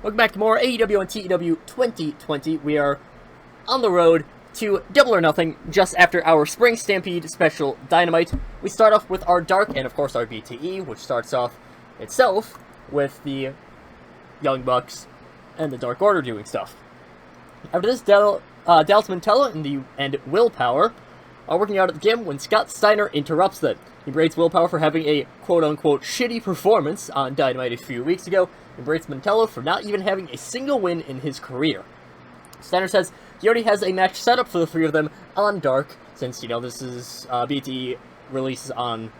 Welcome back to more AEW and TEW 2020. We are on the road to Double or Nothing just after our Spring Stampede special Dynamite. We start off with our Dark and, of course, our BTE, which starts off itself with the Young Bucks and the Dark Order doing stuff. After this, Dallas Mantella and Willpower are working out at the gym when Scott Steiner interrupts them. He berates Willpower for having a quote-unquote shitty performance on Dynamite a few weeks ago, and berates Mantella for not even having a single win in his career. Steiner says he already has a match set up for the three of them on Dark, since, this is, BTE releases on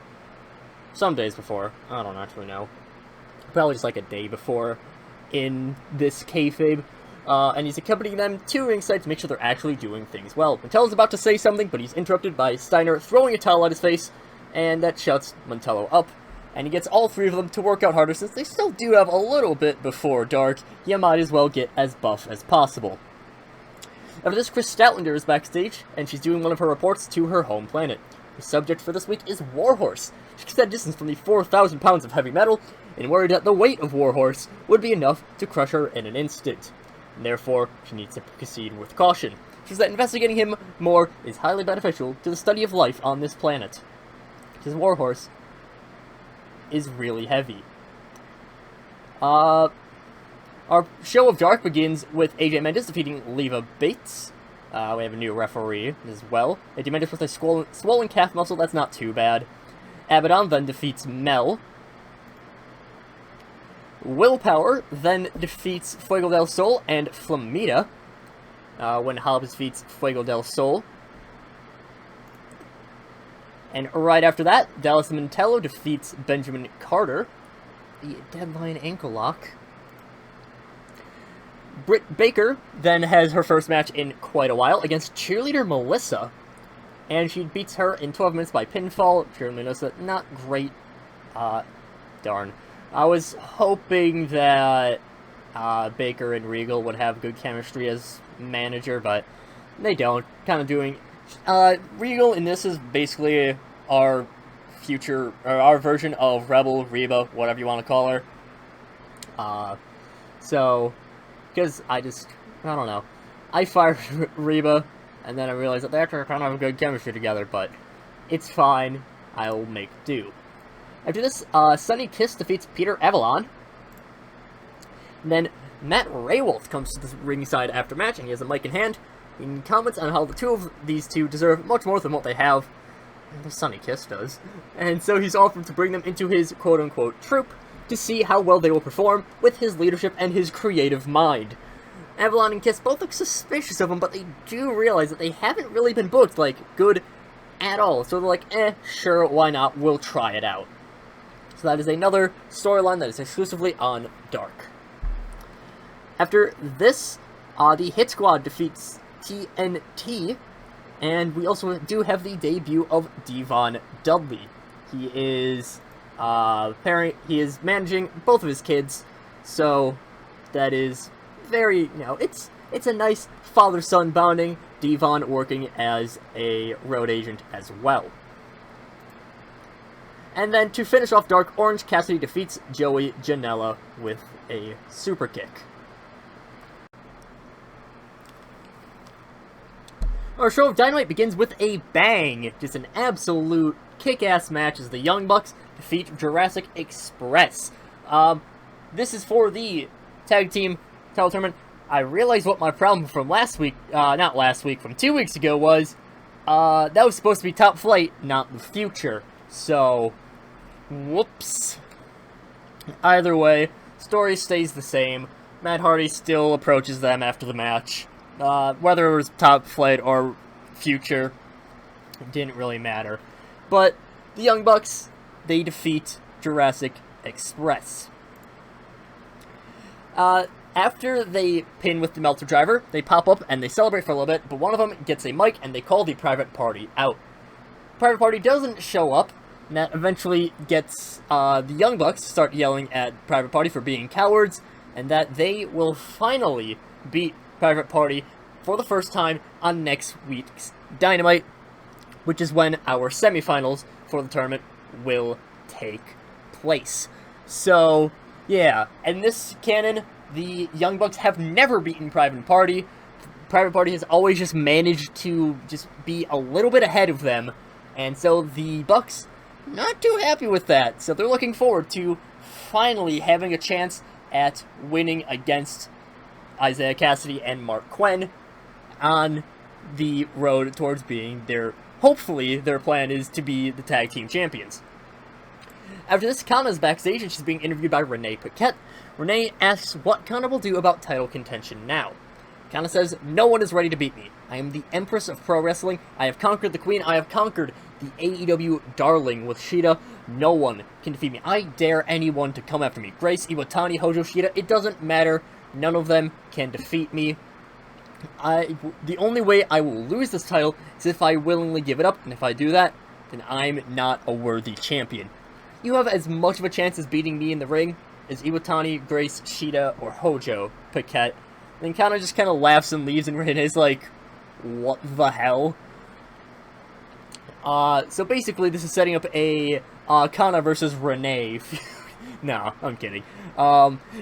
some days before. I don't actually know. Probably just like a day before in this kayfabe. And he's accompanying them to ringside to make sure they're actually doing things well. Mantella's about to say something, but he's interrupted by Steiner throwing a towel at his face, and that shuts Mantello up. And he gets all three of them to work out harder, since they still do have a little bit before Dark. You might as well get as buff as possible. After this, Chris Statlander is backstage, and she's doing one of her reports to her home planet. The subject for this week is Warhorse. She keeps that distance from the 4,000 pounds of heavy metal, and worried that the weight of Warhorse would be enough to crush her in an instant. And therefore, she needs to proceed with caution. She says that investigating him more is highly beneficial to the study of life on this planet. Because Warhorse is really heavy. Our show of Dark begins with AJ Mendes defeating Leva Bates. We have a new referee as well. AJ Mendes with a swollen calf muscle, that's not too bad. Abaddon then defeats Mel. Willpower then defeats Fuego del Sol and Flamita when Hobbs defeats Fuego del Sol. And right after that, Dallas Mantello defeats Benjamin Carter. The Deadline ankle lock. Britt Baker then has her first match in quite a while against cheerleader Melissa. And she beats her in 12 minutes by pinfall. Cheerleader Melissa, not great. Darn. I was hoping that Baker and Regal would have good chemistry as manager, but they don't. Kind of doing... Regal in this is basically our future, or our version of Rebel, Reba, whatever you want to call her. Because I don't know. I fired Reba, and then I realized that they actually kind of have good chemistry together, but it's fine. I'll make do. After this, Sonny Kiss defeats Peter Avalon. And then Matt Raywolf comes to the ringside after match, and he has a mic in hand. He comments on how the two of these two deserve much more than what they have. And the Sonny Kiss does. And so he's offered to bring them into his quote-unquote troupe to see how well they will perform with his leadership and his creative mind. Avalon and Kiss both look suspicious of him, but they do realize that they haven't really been booked, good at all. So they're like, sure, why not? We'll try it out. So that is another storyline that is exclusively on Dark. After this, the Hit Squad defeats TNT, and we also do have the debut of Devon Dudley. He is he is managing both of his kids, so that is very, it's a nice father-son bonding. Devon working as a road agent as well. And then to finish off Dark, Orange Cassidy defeats Joey Janela with a super kick. Our show of Dynamite begins with a bang. Just an absolute kick-ass match as the Young Bucks defeat Jurassic Express. This is for the tag team title tournament. I realized what my problem from from 2 weeks ago was. That was supposed to be Top Flight, not the Future. So, whoops. Either way, story stays the same. Matt Hardy still approaches them after the match. Whether it was Top Flight or Future, it didn't really matter. But the Young Bucks, they defeat Jurassic Express. After they pin with the Meltzer Driver, they pop up and they celebrate for a little bit, but one of them gets a mic and they call the Private Party out. Private Party doesn't show up, and that eventually gets the Young Bucks to start yelling at Private Party for being cowards, and that they will finally beat Private Party for the first time on next week's Dynamite, which is when our semifinals for the tournament will take place. So, yeah, and this canon, the Young Bucks have never beaten Private Party. Private Party has always just managed to just be a little bit ahead of them, and so the Bucks not too happy with that. So they're looking forward to finally having a chance at winning against Isaiah Cassidy and Mark Quinn on the road towards being hopefully their plan is to be the tag team champions. After this, Kana's backstage and she's being interviewed by Renee Paquette. Renee asks what Kana will do about title contention now. Kana says, "No one is ready to beat me. I am the Empress of Pro Wrestling. I have conquered the Queen. I have conquered the AEW darling with Shida. No one can defeat me. I dare anyone to come after me. Grace, Iwatani, Hojo, Shida, it doesn't matter. None of them can defeat me. The only way I will lose this title is if I willingly give it up, and if I do that, then I'm not a worthy champion. You have as much of a chance as beating me in the ring as Iwatani, Grace, Shida, or Hojo, Paquette." And Kana just kind of laughs and leaves, and Renee's like, what the hell? So basically this is setting up a Kana versus Renee. No, I'm kidding.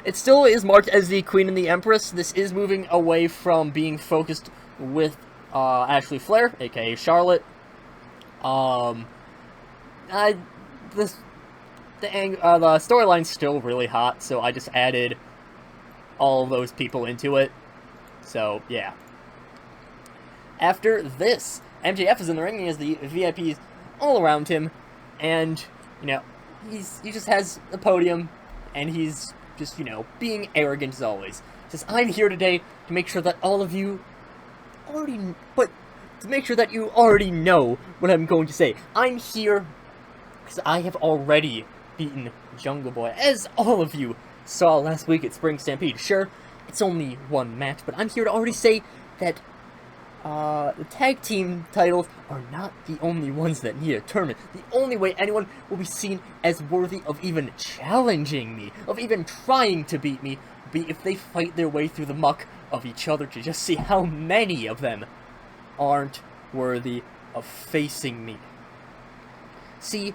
It still is marked as the Queen and the Empress. This is moving away from being focused with Ashley Flair, aka Charlotte. The storyline's still really hot, so I just added all of those people into it. So, yeah. After this, MJF is in the ring. He has the VIPs all around him, and, you know, he just has a podium, and he's just, you know, being arrogant as always. He says, "I'm here today to make sure that all of you to make sure that you already know what I'm going to say. I'm here because I have already beaten Jungle Boy, as all of you saw last week at Spring Stampede. Sure, it's only one match, but I'm here to already say that the tag team titles are not the only ones that need a tournament. The only way anyone will be seen as worthy of even challenging me, of even trying to beat me, will be if they fight their way through the muck of each other to just see how many of them aren't worthy of facing me." See,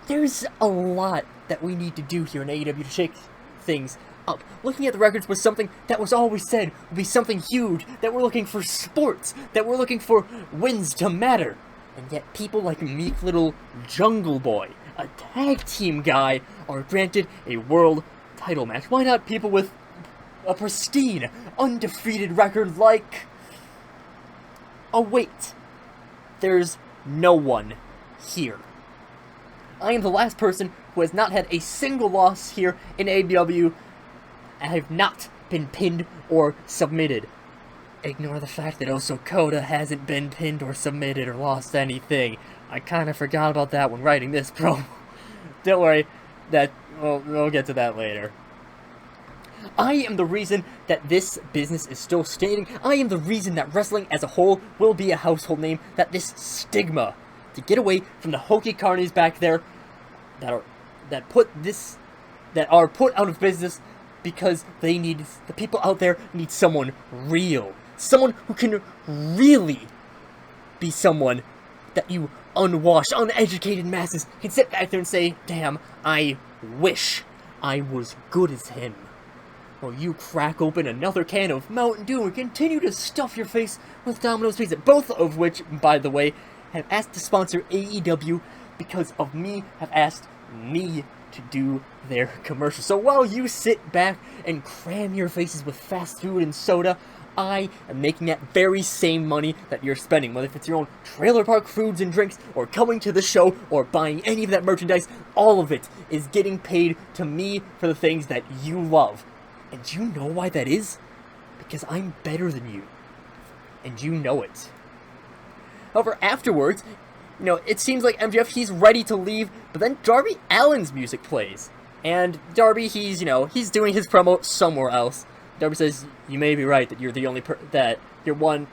there's a lot that we need to do here in AEW to shake things up. Looking at the records was something that was always said would be something huge, that we're looking for sports, that we're looking for wins to matter. And yet people like meek little Jungle Boy, a tag team guy, are granted a world title match. Why not people with a pristine, undefeated record like... Oh wait, there's no one here. I am the last person who has not had a single loss here in AEW. I have not been pinned or submitted. Ignore the fact that Oso Koda hasn't been pinned or submitted or lost anything. I kind of forgot about that when writing this promo. Don't worry, we'll get to that later. I am the reason that this business is still standing. I am the reason that wrestling as a whole will be a household name, that this stigma to get away from the hokey carnies back there that are put out of business because the people out there need someone real, someone who can really be someone that you unwashed, uneducated masses can sit back there and say, "Damn, I wish I was good as him." Or you crack open another can of Mountain Dew and continue to stuff your face with Domino's Pizza, both of which, by the way, have asked to sponsor AEW because of me, have asked me to do their commercial. So while you sit back and cram your faces with fast food and soda, I am making that very same money that you're spending, whether if it's your own trailer park foods and drinks, or coming to the show, or buying any of that merchandise. All of it is getting paid to me for the things that you love. And you know why that is? Because I'm better than you. And you know it. However, afterwards, you know, it seems like MJF, he's ready to leave, but then Darby Allin's music plays. And Darby, he's doing his promo somewhere else. Darby says, "You may be right that you're the only one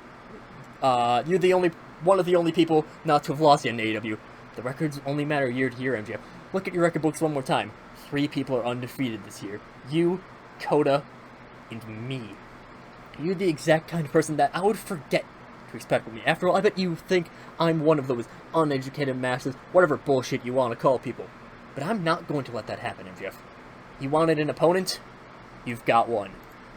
of the only people not to have lost yet in AEW. The records only matter year to year, MJF. Look at your record books one more time. 3 people are undefeated this year. You, Coda, and me. You're the exact kind of person that I would forget to expect from me. After all, I bet you think I'm one of those uneducated masses, whatever bullshit you want to call people. But I'm not going to let that happen, MJF. You wanted an opponent? you've got one.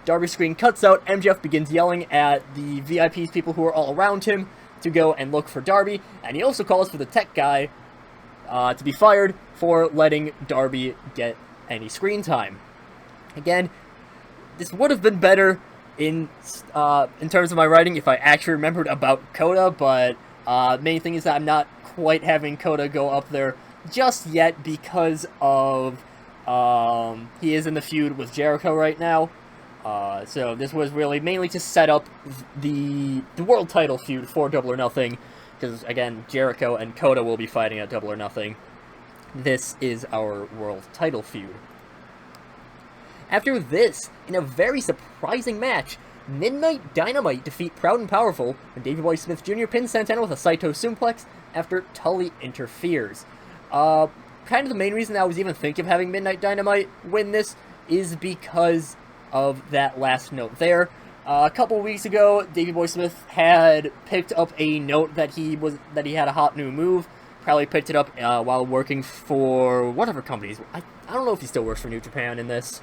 Darby's screen cuts out, MJF begins yelling at the VIP people who are all around him to go and look for Darby, and he also calls for the tech guy to be fired for letting Darby get any screen time. Again, this would have been better in terms of my writing if I actually remembered about Coda, but main thing is that I'm not quite having Coda go up there just yet because of he is in the feud with Jericho right now. So this was really mainly to set up the world title feud for Double or Nothing, because again, Jericho and Coda will be fighting at Double or Nothing. This is our world title feud. After this, in a very surprising match, Midnight Dynamite defeat Proud and Powerful when Davey Boy Smith Jr. pins Santana with a Saito suplex after Tully interferes. Kind of the main reason I was even thinking of having Midnight Dynamite win this is because of that last note there. A couple weeks ago, Davey Boy Smith had picked up a note that he had a hot new move. Probably picked it up while working for whatever companies. I don't know if he still works for New Japan in this.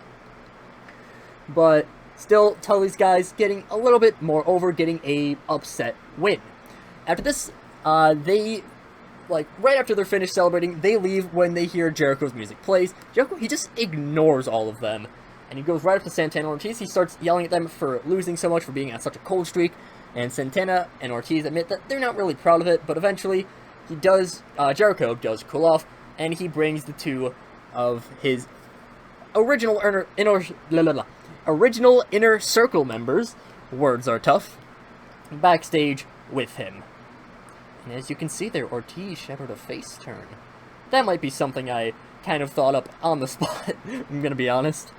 But still, Tully's guys getting a little bit more over, getting a upset win. After this, they, right after they're finished celebrating, they leave when they hear Jericho's music plays. Jericho, he just ignores all of them. And he goes right up to Santana and Ortiz. He starts yelling at them for losing so much, for being on such a cold streak. And Santana and Ortiz admit that they're not really proud of it, but eventually, Jericho does cool off, and he brings the two of his original Inner Circle members, words are tough, backstage with him. And as you can see there, Ortiz shattered a face turn. That might be something I kind of thought up on the spot, I'm gonna be honest.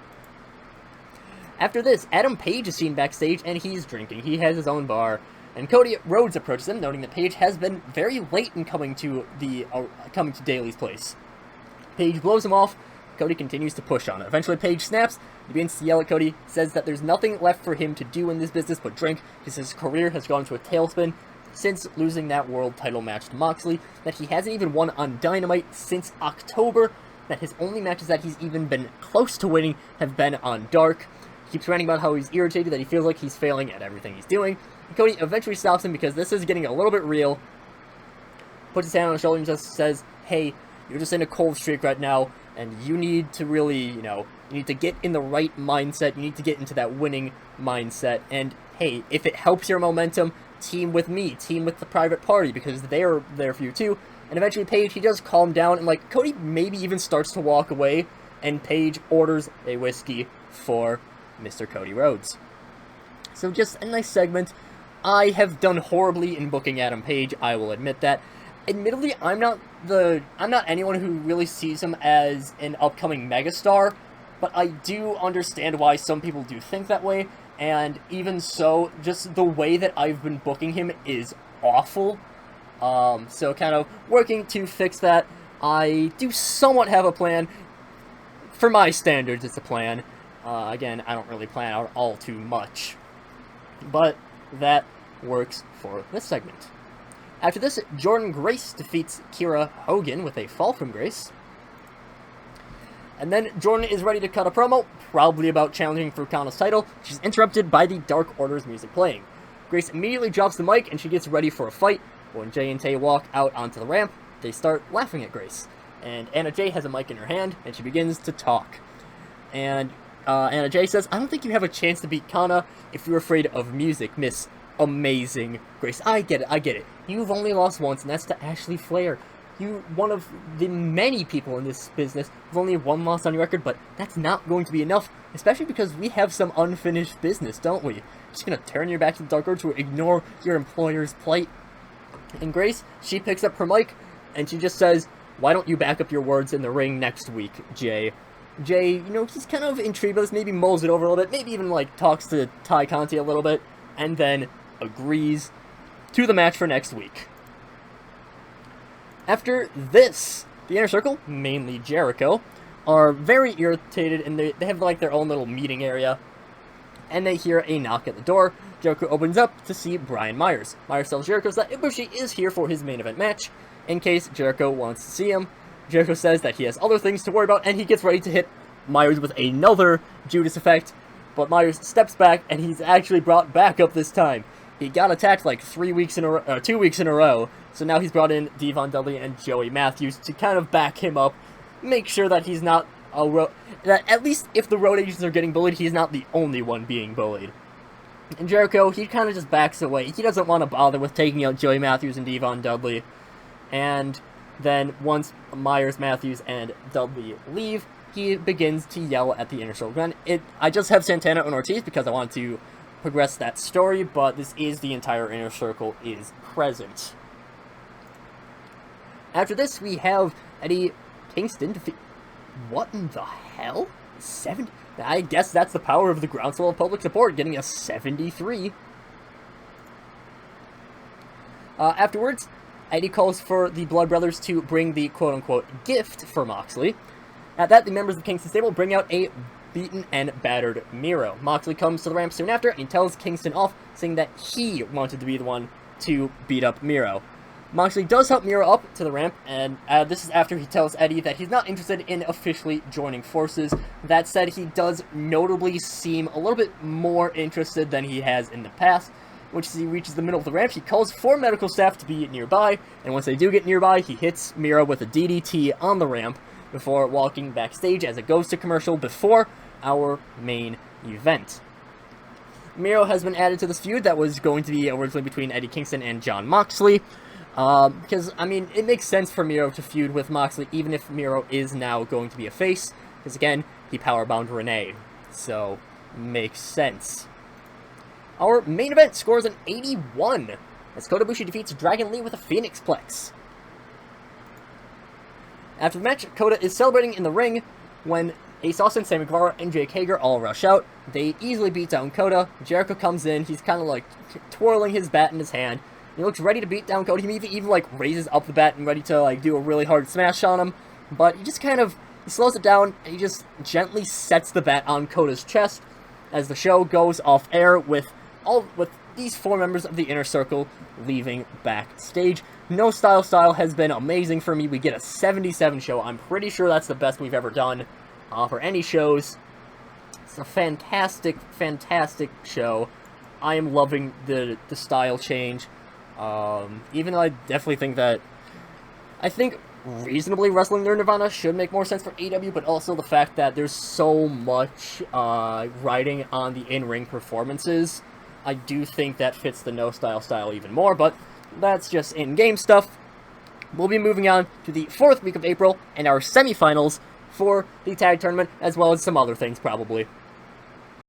After this, Adam Page is seen backstage, and he's drinking. He has his own bar, and Cody Rhodes approaches him, noting that Page has been very late in coming to Daly's place. Page blows him off. Cody continues to push on it. Eventually, Page snaps. He begins to yell at Cody, says that there's nothing left for him to do in this business but drink, because his career has gone to a tailspin since losing that world title match to Moxley, that he hasn't even won on Dynamite since October, that his only matches that he's even been close to winning have been on Dark. He keeps ranting about how he's irritated, that he feels like he's failing at everything he's doing. And Cody eventually stops him because this is getting a little bit real, puts his hand on his shoulder and just says, hey, you're just in a cold streak right now, and you need to really, you need to get in the right mindset, you need to get into that winning mindset, and hey, if it helps your momentum, team with me, team with the Private Party, because they're there for you too. And eventually Page, he does calm down, and Cody maybe even starts to walk away, and Page orders a whiskey for Mr. Cody Rhodes. So just a nice segment. I have done horribly in booking Adam Page, I will admit that. Admittedly, I'm not anyone who really sees him as an upcoming megastar, but I do understand why some people do think that way, and even so, just the way that I've been booking him is awful. So kind of working to fix that. I do somewhat have a plan. For my standards, it's a plan. Again, I don't really plan out all too much. But that works for this segment. After this, Jordynne Grace defeats Kiera Hogan with a fall from Grace. And then Jordynne is ready to cut a promo, probably about challenging for Kana's title. She's interrupted by the Dark Order's music playing. Grace immediately drops the mic and she gets ready for a fight. When Jay and Tay walk out onto the ramp, they start laughing at Grace. And Anna Jay has a mic in her hand, and she begins to talk. And Anna Jay says, I don't think you have a chance to beat Kana if you're afraid of music, Miss Amazing Grace. I get it. You've only lost once, and that's to Ashley Flair. You, one of the many people in this business, with only one loss on your record, but that's not going to be enough, especially because we have some unfinished business, don't we? Just gonna turn your back to the Dark Order to ignore your employer's plight. And Grace, she picks up her mic, and she just says, why don't you back up your words in the ring next week, Jay? Jay, he's kind of intrigued by this, maybe mulls it over a little bit, maybe even, talks to Ty Conti a little bit, and then agrees to the match for next week. After this, the Inner Circle, mainly Jericho, are very irritated, and they have, their own little meeting area, and they hear a knock at the door. Jericho opens up to see Brian Myers. Myers tells Jericho that Ibushi is here for his main event match, in case Jericho wants to see him. Jericho says that he has other things to worry about, and he gets ready to hit Myers with another Judas effect, but Myers steps back, and he's actually brought back up this time. He got attacked like 2 weeks in a row, so now he's brought in Devon Dudley and Joey Matthews to kind of back him up, make sure that he's not that at least if the road agents are getting bullied, he's not the only one being bullied. And Jericho, he kind of just backs away. He doesn't want to bother with taking out Joey Matthews and Devon Dudley. And then once Myers, Matthews, and Dudley leave, he begins to yell at the Inner Circle. I just have Santana and Ortiz because I want to progress that story, but this is the entire Inner Circle is present. After this, we have Eddie Kingston defeat... What in the hell? 70? I guess that's the power of the groundswell of public support, getting a 73. Afterwards, Eddie calls for the Blood Brothers to bring the quote-unquote gift for Moxley. At that, the members of Kingston stable bring out a beaten and battered Miro. Moxley comes to the ramp soon after, and he tells Kingston off, saying that he wanted to be the one to beat up Miro. Moxley does help Miro up to the ramp, and this is after he tells Eddie that he's not interested in officially joining forces. That said, he does notably seem a little bit more interested than he has in the past. Once he reaches the middle of the ramp, he calls for medical staff to be nearby, and once they do get nearby, he hits Miro with a DDT on the ramp before walking backstage as it goes to commercial before our main event. Miro has been added to this feud that was going to be originally between Eddie Kingston and Jon Moxley. Because, I mean, it makes sense for Miro to feud with Moxley, even if Miro is now going to be a face. Because, again, he powerbound Renee. So, makes sense. Our main event scores an 81, as Kota Ibushi defeats Dragon Lee with a Phoenix Plex. After the match, Kota is celebrating in the ring when Ace Austin, Sammy Guevara, and Jake Hager all rush out. They easily beat down Kota. Jericho comes in. He's kind of like twirling his bat in his hand. He looks ready to beat down Kota. He even like raises up the bat and ready to like do a really hard smash on him. But he just kind of slows it down and he just gently sets the bat on Kota's chest as the show goes off air with these 4 members of the Inner Circle leaving backstage. No Style has been amazing for me. We get a 77 show. I'm pretty sure that's the best we've ever done for any shows. It's a fantastic, fantastic show. I am loving the style change. Even though I definitely think that... I think reasonably wrestling near Nirvana should make more sense for AEW, but also the fact that there's so much writing on the in-ring performances. I do think that fits the No Style even more, but that's just in-game stuff. We'll be moving on to the 4th week of April and our semifinals for the tag tournament, as well as some other things, probably.